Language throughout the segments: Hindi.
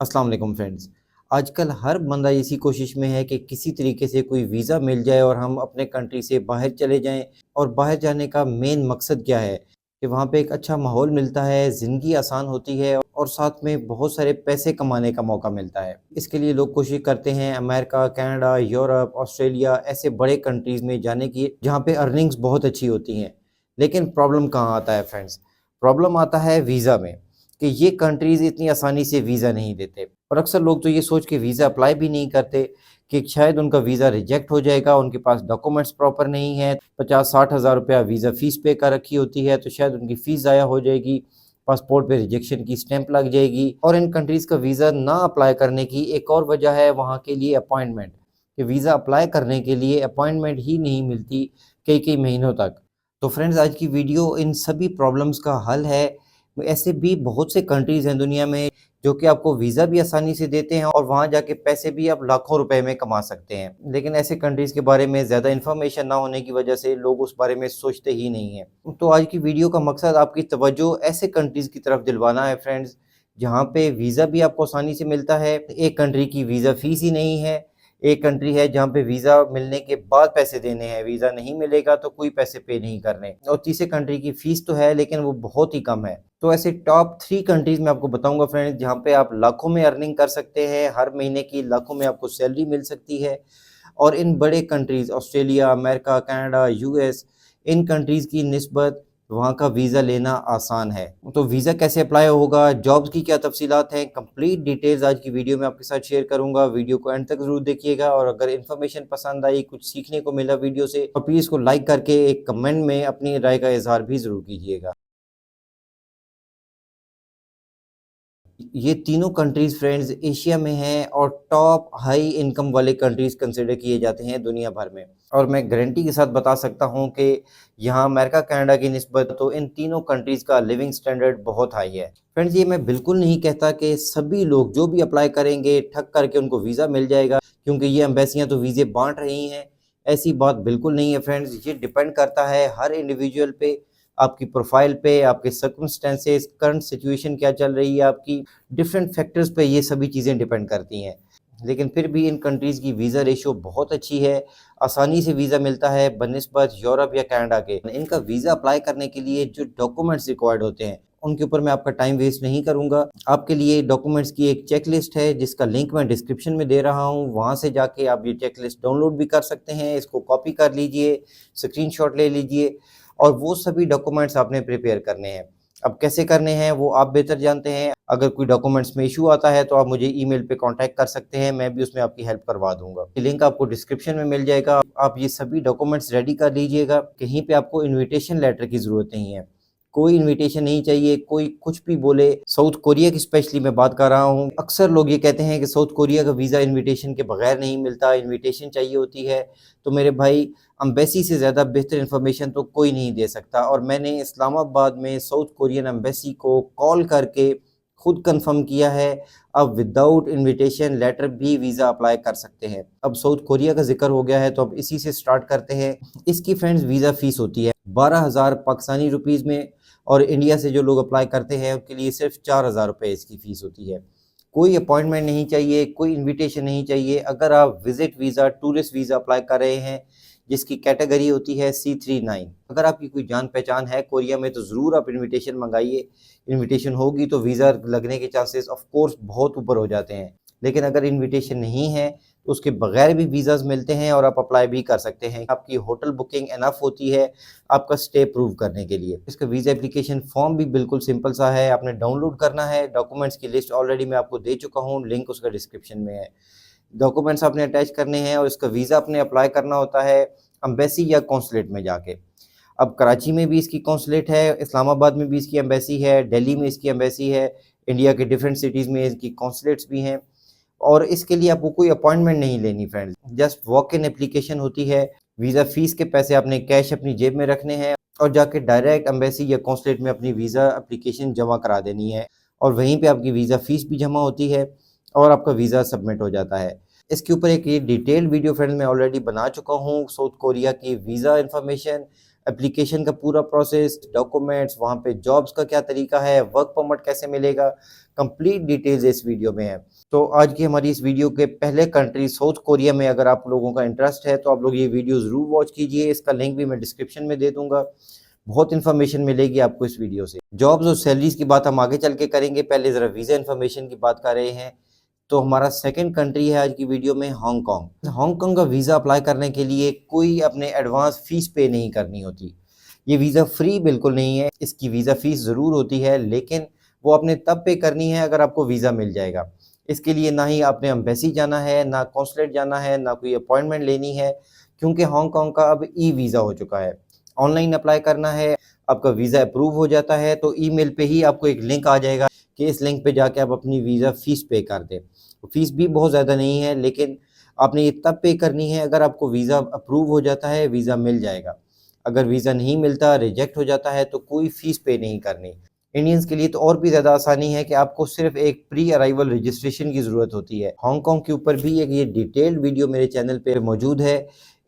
अस्सलाम वालेकुम फ्रेंड्स। आजकल हर बंदा इसी कोशिश में है कि किसी तरीके से कोई वीज़ा मिल जाए और हम अपने कंट्री से बाहर चले जाएं। और बाहर जाने का मेन मकसद क्या है कि वहाँ पे एक अच्छा माहौल मिलता है, ज़िंदगी आसान होती है और साथ में बहुत सारे पैसे कमाने का मौका मिलता है। इसके लिए लोग कोशिश करते हैं अमेरिका, कनाडा, यूरोप, ऑस्ट्रेलिया ऐसे बड़े कंट्रीज़ में जाने की जहाँ पे अर्निंग्स बहुत अच्छी होती हैं। लेकिन प्रॉब्लम कहाँ आता है फ्रेंड्स? प्रॉब्लम आता है वीज़ा में। कि ये कंट्रीज़ इतनी आसानी से वीज़ा नहीं देते और अक्सर लोग तो ये सोच के वीज़ा अप्लाई भी नहीं करते कि शायद उनका वीज़ा रिजेक्ट हो जाएगा, उनके पास डॉक्यूमेंट्स प्रॉपर नहीं है, 50-60 हज़ार रुपया वीज़ा फ़ीस पे कर रखी होती है, तो शायद उनकी फ़ीस ज़ाया हो जाएगी, पासपोर्ट पे रिजेक्शन की स्टैंप लग जाएगी। और इन कंट्रीज़ का वीज़ा ना अप्लाई करने की एक और वजह है वहाँ के लिए अपॉइंटमेंट, कि वीज़ा अप्लाई करने के लिए अपॉइंटमेंट ही नहीं मिलती कई-कई महीनों तक। तो फ्रेंड्स, आज की वीडियो इन सभी प्रॉब्लम्स का हल है। ऐसे भी बहुत से कंट्रीज़ हैं दुनिया में जो कि आपको वीज़ा भी आसानी से देते हैं और वहाँ जाके पैसे भी आप लाखों रुपए में कमा सकते हैं। लेकिन ऐसे कंट्रीज़ के बारे में ज़्यादा इन्फॉर्मेशन ना होने की वजह से लोग उस बारे में सोचते ही नहीं हैं। तो आज की वीडियो का मकसद आपकी तवज्जो ऐसे कंट्रीज़ की तरफ दिलवाना है फ्रेंड्स, जहाँ पे वीज़ा भी आपको आसानी से मिलता है, एक कंट्री की वीज़ा फ़ीस ही नहीं है, एक कंट्री है जहाँ पे वीज़ा मिलने के बाद पैसे देने हैं, वीज़ा नहीं मिलेगा तो कोई पैसे पे नहीं करने, और तीसरे कंट्री की फ़ीस तो है लेकिन वो बहुत ही कम है। तो ऐसे टॉप 3 कंट्रीज़ मैं आपको बताऊँगा फ्रेंड्स, जहाँ पे आप लाखों में अर्निंग कर सकते हैं, हर महीने की लाखों में आपको सैलरी मिल सकती है। और इन बड़े countries Australia, America, Canada, US, इन कंट्रीज़ की निस्बत वहाँ का वीज़ा लेना आसान है। तो वीज़ा कैसे अप्लाई होगा, जॉब्स की क्या तफ़सीलात हैं, कंप्लीट डिटेल्स आज की वीडियो में आपके साथ शेयर करूँगा। वीडियो को एंड तक ज़रूर देखिएगा और अगर इन्फॉर्मेशन पसंद आई, कुछ सीखने को मिला वीडियो से, तो प्लीज़ इसको लाइक करके एक कमेंट में अपनी राय का इज़हार भी ज़रूर कीजिएगा। ये तीनों कंट्रीज़ फ्रेंड्स एशिया में हैं और टॉप हाई इनकम वाले कंट्रीज़ कंसिडर किए जाते हैं दुनिया भर में। और मैं गारंटी के साथ बता सकता हूँ कि यहाँ अमेरिका, कनाडा की निस्बत तो इन तीनों कंट्रीज़ का लिविंग स्टैंडर्ड बहुत हाई है। फ्रेंड्स, ये मैं बिल्कुल नहीं कहता कि सभी लोग जो भी अप्लाई करेंगे ठग करके उनको वीज़ा मिल जाएगा, क्योंकि ये एम्बेसियाँ तो वीज़े बाँट रही हैं। ऐसी बात बिल्कुल नहीं है फ्रेंड्स, ये डिपेंड करता है हर इंडिविजुअल पे, आपकी प्रोफ़ाइल पे, आपके सर्कमस्टेंसेस, करंट सिचुएशन क्या चल रही है आपकी, डिफरेंट फैक्टर्स पे ये सभी चीज़ें डिपेंड करती हैं। लेकिन फिर भी इन कंट्रीज़ की वीज़ा रेशियो बहुत अच्छी है, आसानी से वीज़ा मिलता है बनिस्बत यूरोप या कनाडा के। इनका वीज़ा अप्लाई करने के लिए जो डॉक्यूमेंट्स रिक्वायर्ड होते हैं, उनके ऊपर मैं आपका टाइम वेस्ट नहीं करूँगा। आपके लिए डॉक्यूमेंट्स की एक चेकलिस्ट है जिसका लिंक मैं डिस्क्रिप्शन में दे रहा हूँ, वहाँ से जाके आप ये चेकलिस्ट डाउनलोड भी कर सकते हैं। इसको कॉपी कर लीजिए, स्क्रीनशॉट ले लीजिए और वो सभी डॉक्यूमेंट्स आपने प्रिपेयर करने हैं। अब कैसे करने हैं वो आप बेहतर जानते हैं। अगर कोई डॉक्यूमेंट्स में इश्यू आता है तो आप मुझे ईमेल पे कांटेक्ट कर सकते हैं, मैं भी उसमें आपकी हेल्प करवा दूँगा। लिंक आपको डिस्क्रिप्शन में मिल जाएगा। आप ये सभी डॉक्यूमेंट्स रेडी कर लीजिएगा। कहीं पे आपको इन्विटेशन लेटर की ज़रूरत नहीं है। कोई इन्विटेशन नहीं चाहिए, कोई कुछ भी बोले। साउथ कोरिया की स्पेशली मैं बात कर रहा हूँ। अक्सर लोग ये कहते हैं कि साउथ कोरिया का वीज़ा इन्विटेशन के बगैर नहीं मिलता, इन्विटेशन चाहिए होती है। तो मेरे भाई, एम्बेसी से ज़्यादा बेहतर इन्फॉर्मेशन तो कोई नहीं दे सकता, और मैंने इस्लामाबाद में साउथ कोरियन एम्बेसी को कॉल करके खुद कंफर्म किया है। अब विदाउट इनविटेशन लेटर भी वीज़ा अप्लाई कर सकते हैं। अब साउथ कोरिया का जिक्र हो गया है तो अब इसी से स्टार्ट करते हैं। इसकी फ्रेंड्स वीज़ा फ़ीस होती है 12,000 पाकिस्तानी रुपीज़ में, और इंडिया से जो लोग अप्लाई करते हैं उनके लिए सिर्फ 4,000 रुपये इसकी फ़ीस होती है। कोई अपॉइंटमेंट नहीं चाहिए, कोई इन्विटेशन नहीं चाहिए। अगर आप visit visa, tourist visa apply कर रहे हैं जिसकी कैटेगरी होती है C39, अगर आपकी कोई जान पहचान है कोरिया में तो ज़रूर आप इनविटेशन मंगाइए। इनविटेशन होगी तो वीज़ा लगने के चांसेस ऑफ कोर्स बहुत ऊपर हो जाते हैं। लेकिन अगर इनविटेशन नहीं है तो उसके बगैर भी वीज़ाज़ मिलते हैं और आप अप्लाई भी कर सकते हैं। आपकी होटल बुकिंग इनफ होती है आपका स्टे प्रूव करने के लिए। इसका वीज़ा एप्लीकेशन फॉर्म भी बिल्कुल सिंपल सा है, आपने डाउनलोड करना है। डॉक्यूमेंट्स की लिस्ट ऑलरेडी मैं आपको दे चुका हूँ, लिंक उसका डिस्क्रिप्शन में है। डॉक्यूमेंट्स आपने अटैच करने हैं और इसका वीज़ा आपने अप्लाई करना होता है एम्बेसी या कॉन्सुलेट में जाके। अब कराची में भी इसकी कॉन्सुलेट है, इस्लामाबाद में भी इसकी एम्बेसी है, दिल्ली में इसकी एम्बेसी है, इंडिया के डिफरेंट सिटीज़ में इसकी कॉन्सुलेट्स भी हैं। और इसके लिए आपको कोई अपॉइंटमेंट नहीं लेनी friends, just walk in application होती है। वीज़ा फ़ीस के पैसे आपने कैश अपनी जेब में रखने हैं और जाके डायरेक्ट एम्बेसी या कॉन्सुलेट में अपनी वीज़ा एप्लीकेशन जमा करा देनी है, और वहीं पे आपकी वीज़ा फ़ीस भी जमा होती है और आपका वीज़ा सबमिट हो जाता है। इसके ऊपर एक ये डिटेल्ड वीडियो फ्रेंड्स मैं ऑलरेडी बना चुका हूँ, साउथ कोरिया की वीज़ा इन्फॉर्मेशन, एप्लीकेशन का पूरा प्रोसेस, डॉक्यूमेंट्स, वहाँ पे जॉब्स का क्या तरीका है, वर्क परमिट कैसे मिलेगा, कंप्लीट डिटेल्स इस वीडियो में है। तो आज की हमारी इस वीडियो के पहले कंट्री साउथ कोरिया में अगर आप लोगों का इंटरेस्ट है तो आप लोग ये वीडियो ज़रूर वॉच कीजिए। इसका लिंक भी मैं डिस्क्रिप्शन में दे दूंगा। बहुत इन्फॉर्मेशन मिलेगी आपको इस वीडियो से। जॉब्स और सैलरीज की बात हम आगे चल के करेंगे, पहले ज़रा वीज़ा इन्फॉर्मेशन की बात कर रहे हैं। तो हमारा सेकंड कंट्री है आज की वीडियो में हांगकांग। हांगकांग का वीज़ा अप्लाई करने के लिए कोई अपने एडवांस फीस पे नहीं करनी होती। ये वीज़ा फ्री बिल्कुल नहीं है, इसकी वीज़ा फ़ीस ज़रूर होती है, लेकिन वो आपने तब पे करनी है अगर आपको वीज़ा मिल जाएगा। इसके लिए ना ही आपने एम्बेसी जाना है, ना कॉन्सुलेट जाना है, ना कोई अपॉइंटमेंट लेनी है, क्योंकि हांगकांग का अब ई वीज़ा हो चुका है। ऑनलाइन अप्लाई करना है, आपका वीज़ा अप्रूव हो जाता है तो ईमेल पे ही आपको एक लिंक आ जाएगा कि इस लिंक पे जाके आप अपनी वीज़ा फ़ीस पे कर दें। फ़ीस भी बहुत ज़्यादा नहीं है, लेकिन आपने ये तब पे करनी है अगर आपको वीज़ा अप्रूव हो जाता है, वीज़ा मिल जाएगा। अगर वीज़ा नहीं मिलता, रिजेक्ट हो जाता है तो कोई फ़ीस पे नहीं करनी। इंडियंस के लिए तो और भी ज़्यादा आसानी है कि आपको सिर्फ एक प्री अराइवल रजिस्ट्रेशन की ज़रूरत होती है। हांगकांग के ऊपर भी एक ये डिटेल्ड वीडियो मेरे चैनल पे मौजूद है।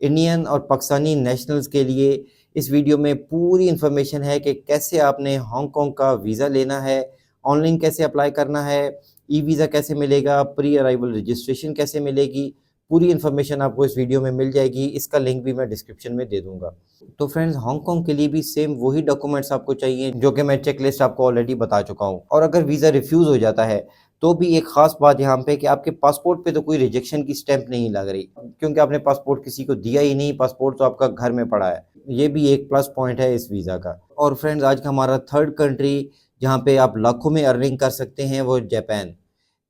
इंडियन और पाकिस्तानी नेशनल्स के लिए इस वीडियो में पूरी इन्फॉर्मेशन है कि कैसे आपने हांगकांग का वीज़ा लेना है, ऑनलाइन कैसे अप्लाई करना है, ई वीज़ा कैसे मिलेगा, प्री अराइवल रजिस्ट्रेशन कैसे मिलेगी, पूरी इन्फॉर्मेशन आपको इस वीडियो में मिल जाएगी। इसका लिंक भी मैं डिस्क्रिप्शन में दे दूंगा। तो फ्रेंड्स, हांगकांग के लिए भी सेम वही डॉक्यूमेंट्स आपको चाहिए जो कि मैं चेकलिस्ट आपको ऑलरेडी बता चुका हूँ। और अगर वीज़ा रिफ्यूज़ हो जाता है तो भी एक ख़ास बात यहाँ पे कि आपके पासपोर्ट पे तो कोई रिजेक्शन की स्टैंप नहीं लग रही, क्योंकि आपने पासपोर्ट किसी को दिया ही नहीं, पासपोर्ट तो आपका घर में पड़ा है। ये भी एक प्लस पॉइंट है इस वीज़ा का। और फ्रेंड्स, आज का हमारा थर्ड कंट्री जहाँ पे आप लाखों में अर्निंग कर सकते हैं वो जापान।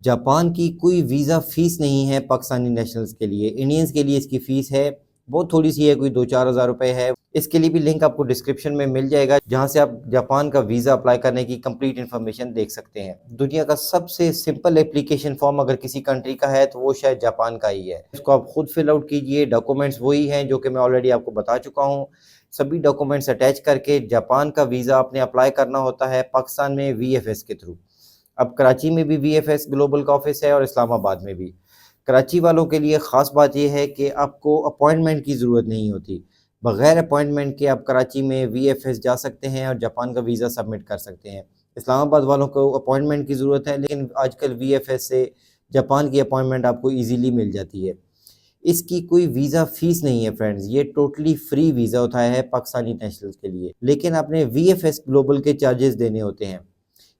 जापान की कोई वीज़ा फ़ीस नहीं है पाकिस्तानी नेशनल्स के लिए। इंडियंस के लिए इसकी फ़ीस है, बहुत थोड़ी सी है, कोई 2-4 हज़ार रुपये है। इसके लिए भी लिंक आपको डिस्क्रिप्शन में मिल जाएगा, जहाँ से आप जापान का वीज़ा अप्लाई करने की कंप्लीट इन्फॉर्मेशन देख सकते हैं। दुनिया का सबसे सिंपल एप्लीकेशन फॉर्म अगर किसी कंट्री का है तो वो शायद जापान का ही है। इसको आप खुद फिल आउट कीजिए, डॉक्यूमेंट्स वही हैं जो कि मैं ऑलरेडी आपको बता चुका हूँ। सभी डॉक्यूमेंट्स अटैच करके जापान का वीज़ा आपने अप्लाई करना होता है पाकिस्तान में वीएफएस के थ्रू। अब कराची में भी वीएफएस ग्लोबल का ऑफिस है और इस्लामाबाद में भी। कराची वालों के लिए ख़ास बात यह है कि आपको अपॉइंटमेंट की ज़रूरत नहीं होती। बग़ैर अपॉइंटमेंट के आप कराची में वीएफएस जा सकते हैं और जापान का वीज़ा सबमिट कर सकते हैं। इस्लामाबाद वालों को अपॉइंटमेंट की ज़रूरत है, लेकिन आजकल वीएफएस से जापान की अपॉइंटमेंट आपको ईज़िली मिल जाती है। इसकी कोई वीज़ा फ़ीस नहीं है फ्रेंड्स, ये टोटली फ्री वीज़ा होता है पाकिस्तानी नेशनल्स के लिए। लेकिन आपने वीएफएस ग्लोबल के चार्जेस देने होते हैं,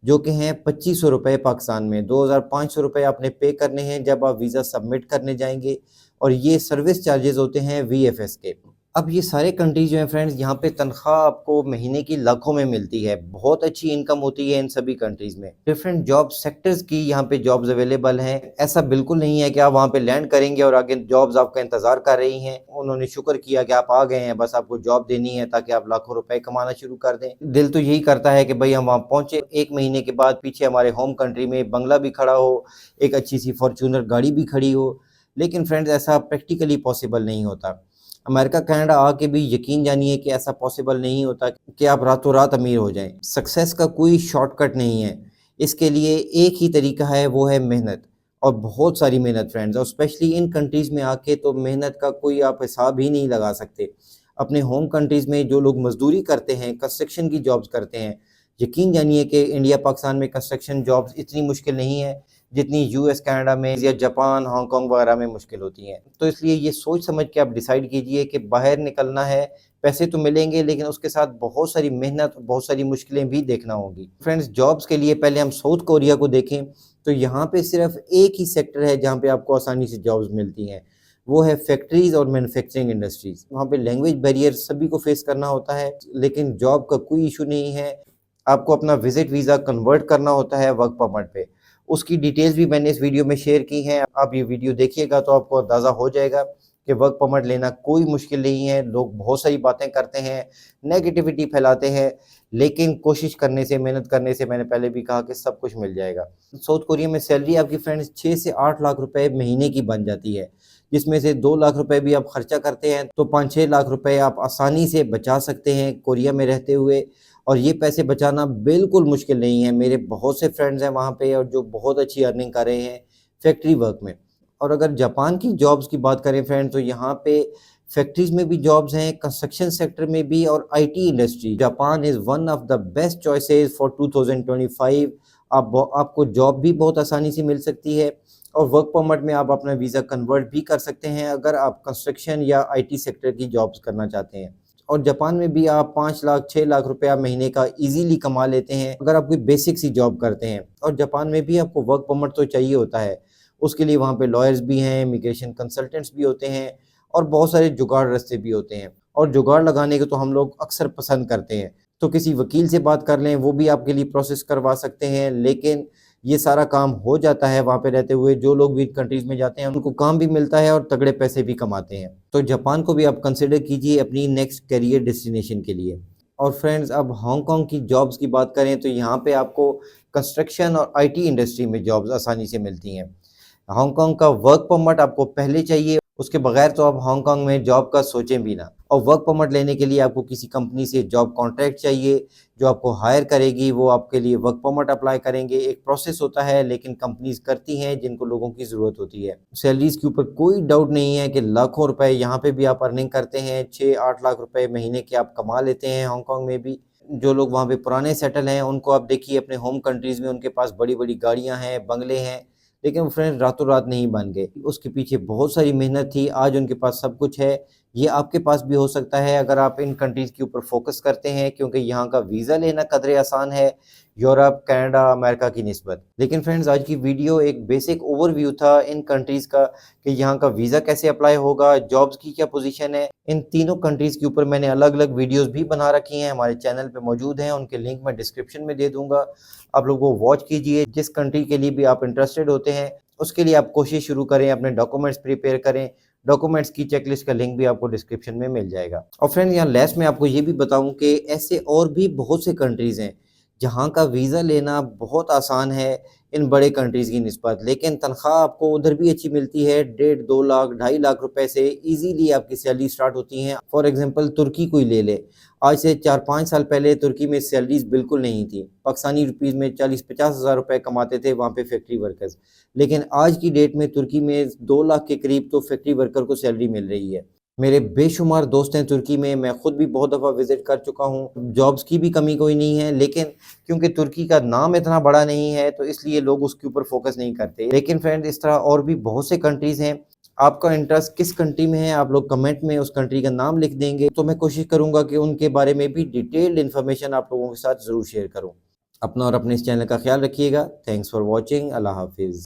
जो कि हैं 2500 रुपये पाकिस्तान में। 2500 रुपये आपने पे करने हैं जब आप वीज़ा सबमिट करने जाएंगे, और ये सर्विस चार्जेस होते हैं वीएफएस के। अब ये सारे कंट्रीज जो हैं फ्रेंड्स, यहाँ पे तनख्वाह आपको महीने की लाखों में मिलती है। बहुत अच्छी इनकम होती है इन सभी कंट्रीज़ में। डिफरेंट जॉब सेक्टर्स की यहाँ पे जॉब्स अवेलेबल हैं। ऐसा बिल्कुल नहीं है कि आप वहाँ पे लैंड करेंगे और आगे जॉब्स आपका इंतज़ार कर रही हैं। उन्होंने शुक्र किया कि आप आ गए हैं, बस आपको जॉब देनी है ताकि आप लाखों रुपए कमाना शुरू कर दें। दिल तो यही करता है कि भाई हम वहाँ पहुँचे, 1 महीने के बाद पीछे हमारे होम कंट्री में बंगला भी खड़ा हो, एक अच्छी सी फॉर्च्यूनर गाड़ी भी खड़ी हो। लेकिन फ्रेंड्स, ऐसा प्रैक्टिकली पॉसिबल नहीं होता। अमेरिका कनाडा आके भी यकीन जानिए कि ऐसा पॉसिबल नहीं होता कि आप रातों रात अमीर हो जाएं। सक्सेस का कोई शॉर्टकट नहीं है। इसके लिए एक ही तरीका है, वो है मेहनत, और बहुत सारी मेहनत फ्रेंड्स। और स्पेशली इन कंट्रीज़ में आके तो मेहनत का कोई आप हिसाब ही नहीं लगा सकते। अपने होम कंट्रीज़ में जो लोग मजदूरी करते हैं, कंस्ट्रक्शन की जॉब्स करते हैं, यकीन जानिए कि इंडिया पाकिस्तान में कंस्ट्रक्शन जॉब्स इतनी मुश्किल नहीं है जितनी यूएस कनाडा में या जापान हांगकांग वगैरह में मुश्किल होती हैं। तो इसलिए ये सोच समझ के आप डिसाइड कीजिए कि बाहर निकलना है। पैसे तो मिलेंगे, लेकिन उसके साथ बहुत सारी मेहनत, बहुत सारी मुश्किलें भी देखना होगी। फ्रेंड्स, जॉब्स के लिए पहले हम साउथ कोरिया को देखें तो यहाँ पे सिर्फ एक ही सेक्टर है जहाँ पे आपको आसानी से जॉब्स मिलती हैं, वो है फैक्ट्रीज और मैन्युफैक्चरिंग इंडस्ट्रीज। वहाँ पे लैंग्वेज बैरियर सभी को फेस करना होता है, लेकिन जॉब का कोई इशू नहीं है। आपको अपना विजिट वीज़ा कन्वर्ट करना होता है वर्क परमिट पे। उसकी डिटेल्स भी मैंने इस वीडियो में शेयर की हैं। आप ये वीडियो देखिएगा तो आपको अंदाज़ा हो जाएगा कि वर्क परमिट लेना कोई मुश्किल नहीं है। लोग बहुत सारी बातें करते हैं, नेगेटिविटी फैलाते हैं, लेकिन कोशिश करने से, मेहनत करने से, मैंने पहले भी कहा कि सब कुछ मिल जाएगा। साउथ कोरिया में सैलरी आपकी फ्रेंड्स 6 से 8 लाख रुपए महीने की बन जाती है, जिसमें से 2 लाख रुपए भी आप खर्चा करते हैं तो 5-6 लाख रुपए आप आसानी से बचा सकते हैं कोरिया में रहते हुए। और ये पैसे बचाना बिल्कुल मुश्किल नहीं है। मेरे बहुत से फ्रेंड्स हैं वहाँ पे और जो बहुत अच्छी अर्निंग कर रहे हैं फैक्ट्री वर्क में। और अगर जापान की जॉब्स की बात करें फ्रेंड्स, तो यहाँ पे फैक्ट्रीज में भी जॉब्स हैं, कंस्ट्रक्शन सेक्टर में भी और IT industry. Japan is one of the best choices for 2025। आपको जॉब भी बहुत आसानी से मिल सकती है और वर्क परमिट में आप अपना वीज़ा कन्वर्ट भी कर सकते हैं अगर आप कंस्ट्रक्शन या आईटी सेक्टर की जॉब्स करना चाहते हैं। और जापान में भी आप 5 लाख 6 लाख रुपया महीने का इजीली कमा लेते हैं अगर आप कोई बेसिक सी जॉब करते हैं। और जापान में भी आपको वर्क परमिट तो चाहिए होता है, उसके लिए वहाँ पे लॉयर्स भी हैं, इमिग्रेशन कंसल्टेंट्स भी होते हैं और बहुत सारे जुगाड़ रास्ते भी होते हैं। और जुगाड़ लगाने को तो हम लोग अक्सर पसंद करते हैं, तो किसी वकील से बात कर लें, वो भी आपके लिए प्रोसेस करवा सकते हैं। लेकिन ये सारा काम हो जाता है वहाँ पे रहते हुए। जो लोग भी कंट्रीज़ में जाते हैं उनको काम भी मिलता है और तगड़े पैसे भी कमाते हैं। तो जापान को भी आप कंसिडर कीजिए अपनी नेक्स्ट करियर डेस्टिनेशन के लिए। और फ्रेंड्स, अब हांगकांग की जॉब्स की बात करें तो यहाँ पे आपको कंस्ट्रक्शन और आईटी इंडस्ट्री में जॉब्स आसानी से मिलती हैं। हांगकांग का वर्क परमिट आपको पहले चाहिए, उसके बगैर तो आप हांगकांग में जॉब का सोचें भी ना। और वर्क परमिट लेने के लिए आपको किसी कंपनी से जॉब कॉन्ट्रैक्ट चाहिए जो आपको हायर करेगी, वो आपके लिए वर्क परमिट अप्लाई करेंगे। एक प्रोसेस होता है, लेकिन कंपनीज करती हैं जिनको लोगों की ज़रूरत होती है। सैलरीज के ऊपर कोई डाउट नहीं है कि लाखों रुपए यहाँ पे भी आप अर्निंग करते हैं, 6-8 लाख रुपए महीने के आप कमा लेते हैं हांगकांग में भी। जो लोग वहाँ पे पुराने सेटल हैं उनको आप देखिए अपने होम कंट्रीज़ में उनके पास बड़ी-बड़ी गाड़ियाँ हैं, बंगले हैं, लेकिन वो फ्रेंड्स रातों रात नहीं बन गए। उसके पीछे बहुत सारी मेहनत थी, आज उनके पास सब कुछ है। ये आपके पास भी हो सकता है अगर आप इन कंट्रीज़ के ऊपर फोकस करते हैं, क्योंकि यहाँ का वीज़ा लेना कदरे आसान है यूरोप, कनाडा, अमेरिका की निस्बत। लेकिन फ्रेंड्स, आज की वीडियो एक बेसिक ओवरव्यू था इन कंट्रीज़ का कि यहाँ का वीज़ा कैसे अप्लाई होगा, जॉब्स की क्या पोजीशन है। इन तीनों कंट्रीज़ के ऊपर मैंने अलग-अलग वीडियोज़ भी बना रखी हैं, हमारे चैनल पे मौजूद हैं, उनके लिंक मैं डिस्क्रिप्शन में दे दूँगा। आप लोग वो वॉच कीजिए। जिस कंट्री के लिए भी आप इंटरेस्टेड होते हैं, उसके लिए आप कोशिश शुरू करें, अपने डॉक्यूमेंट्स प्रिपेयर करें। डॉक्यूमेंट्स की चेकलिस्ट का लिंक भी आपको डिस्क्रिप्शन में मिल जाएगा। और फ्रेंड्स, यहाँ लास्ट में आपको ये भी बताऊँ कि ऐसे और भी बहुत से कंट्रीज़ हैं जहाँ का वीज़ा लेना बहुत आसान है इन बड़े कंट्रीज़ की निस्बत, लेकिन तनख्वाह आपको उधर भी अच्छी मिलती है। 1.5-2 लाख, 2.5 लाख रुपए से ईज़िली आपकी सैलरी स्टार्ट होती हैं। फॉर एग्ज़ाम्पल तुर्की को ही ले लें, आज से 4-5 साल पहले तुर्की में सैलरीज़ बिल्कुल नहीं थी। पाकिस्तानी रुपीज़ में 40-50 हज़ार रुपए कमाते थे वहाँ पे फैक्ट्री वर्कर्स। लेकिन आज की डेट में तुर्की में 2 लाख के करीब तो फैक्ट्री वर्कर को सैलरी मिल रही है। मेरे बेशुमार दोस्त हैं तुर्की में, मैं खुद भी बहुत दफ़ा विज़िट कर चुका हूँ। जॉब्स की भी कमी कोई नहीं है, लेकिन क्योंकि तुर्की का नाम इतना बड़ा नहीं है तो इसलिए लोग उसके ऊपर फोकस नहीं करते। लेकिन फ्रेंड, इस तरह और भी बहुत से कंट्रीज़ हैं। आपका इंटरेस्ट किस कंट्री में है, आप लोग कमेंट में उस कंट्री का नाम लिख देंगे तो मैं कोशिश करूँगा कि उनके बारे में भी डिटेल्ड इन्फॉर्मेशन आप लोगों के साथ ज़रूर शेयर करूँ। अपना और अपने इस चैनल का ख्याल रखिएगा। Thanks for watching. अल्लाह हाफिज़।